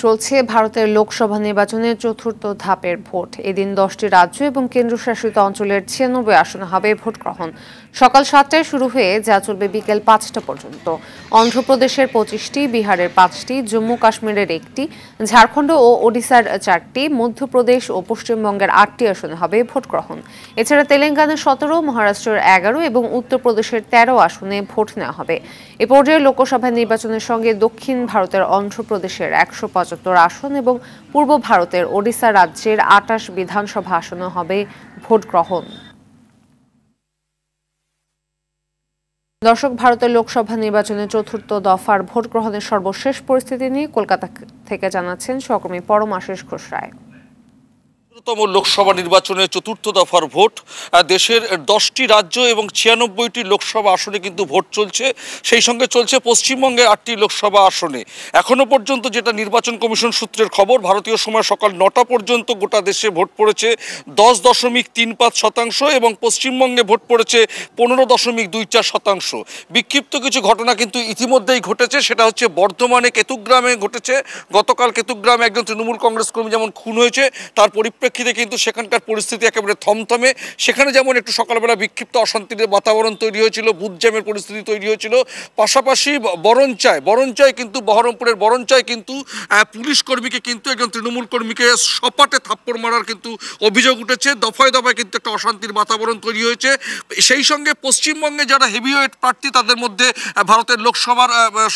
চলছে ভারতের লোকসভা নির্বাচনের চতুর্থ ধাপের ভোট। এদিন 10টি রাজ্য এবং কেন্দ্রশাসিত অঞ্চলের 96 আসনে হবে ভোট গ্রহণ। সকাল 7টায় শুরু হয়ে যা চলবে বিকেল 5টা পর্যন্ত। অন্ধ্রপ্রদেশের 25টি, বিহারের 5টি, জম্মু কাশ্মীরের 1টি, ঝাড়খণ্ড ও ওড়িশার 4টি, মধ্যপ্রদেশ ও পশ্চিমবঙ্গের 8টি আসনে হবে ভোট গ্রহণ। এছাড়া তেলেঙ্গানার 17, মহারাষ্ট্রের 11 এবং উত্তরপ্রদেশের 13 আসনে ভোট নেওয়া হবে। এ পর্যায়ে লোকসভা নির্বাচনের সঙ্গে দক্ষিণ ভারতের অন্ধ্রপ্রদেশের 175 আসন এবং পূর্ব ভারতের ওড়িশা রাজ্যের 28 বিধানসভা আসনে হবে ভোট গ্রহণ। দর্শক, ভারতের লোকসভা নির্বাচনের চতুর্থ দফার ভোট গ্রহণের সর্বশেষ পরিস্থিতি নিয়ে কলকাতা থেকে জানাচ্ছেন সহকর্মী পরমাশিস ঘোষ রায়। তম লোকসভা নির্বাচনের চতুর্থ দফার ভোট। দেশের 10টি রাজ্য এবং 96টি লোকসভা আসনে কিন্তু ভোট চলছে। সেই সঙ্গে চলছে পশ্চিমবঙ্গের 8টি লোকসভা আসনে। এখনো পর্যন্ত যেটা নির্বাচন কমিশন সূত্রের খবর, ভারতীয় সময় সকাল 9টা পর্যন্ত গোটা দেশে ভোট পড়েছে 10.35% এবং পশ্চিমবঙ্গে ভোট পড়েছে 15.24%। বিক্ষিপ্ত কিছু ঘটনা কিন্তু ইতিমধ্যেই ঘটেছে। সেটা হচ্ছে বর্ধমানে কেতুগ্রামে ঘটেছে। গতকাল কেতুগ্রামে একজন তৃণমূল কংগ্রেস কর্মী যেমন খুন হয়েছে, তার পরিপ্রেক্ষিতে কিন্তু সেখানকার পরিস্থিতি একেবারে থমথমে। সেখানে যেমন একটু সকালবেলা বিক্ষিপ্ত অশান্তির বাতাবরণ তৈরি হয়েছিল, বুথ জ্যামের পরিস্থিতি তৈরি হয়েছিল। পাশাপাশি বরঞ্চায় কিন্তু বহরমপুরের বরঞ্চায় কিন্তু পুলিশ কর্মীকে কিন্তু একজন তৃণমূল কর্মীকে সপাটে থাপ্পড় মারার কিন্তু অভিযোগ উঠেছে। দফায় দফায় কিন্তু একটা অশান্তির বাতাবরণ তৈরি হয়েছে। সেই সঙ্গে পশ্চিমবঙ্গে যারা হেভিওয়েট প্রার্থী, তাদের মধ্যে ভারতের লোকসভার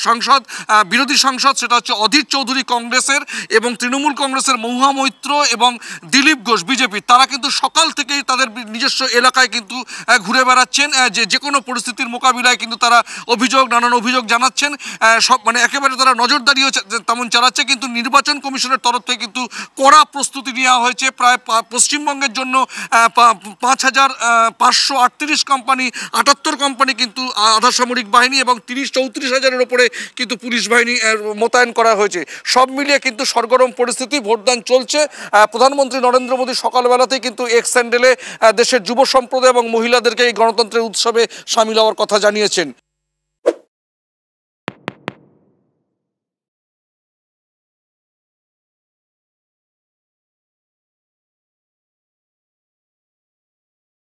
সাংসদ, বিরোধী সাংসদ, সেটা হচ্ছে অধীর চৌধুরী কংগ্রেসের, এবং তৃণমূল কংগ্রেসের মহুয়া মৈত্র এবং দিলীপ ঘোষ বিজেপি, তারা কিন্তু সকাল থেকেই তাদের নিজস্ব এলাকায় কিন্তু ঘুরে বেড়াচ্ছেন। যে কোনো পরিস্থিতির মোকাবিলায় কিন্তু তারা নানান অভিযোগ জানাচ্ছেন। সব একেবারে তারা নজরদারিও তেমন চালাচ্ছে। কিন্তু নির্বাচন কমিশনের তরফ থেকে কিন্তু কড়া প্রস্তুতি নেওয়া হয়েছে। প্রায় পশ্চিমবঙ্গের জন্য 5,538 কোম্পানি, 78 কোম্পানি কিন্তু আধা সামরিক বাহিনী এবং 34 হাজারের ওপরে কিন্তু পুলিশ বাহিনী মোতায়েন করা হয়েছে। সব মিলিয়ে কিন্তু সরগরম পরিস্থিতি। ভোটদান চলছে। প্রধানমন্ত্রী নরেন্দ্র মোদী সকালবেলাতেই কিন্তু এক্স স্যান্ডেলে দেশের যুব সম্প্রদায় এবং মহিলাদেরকে এই গণতন্ত্রের উৎসবে সামিল হওয়ার কথা জানিয়েছেন।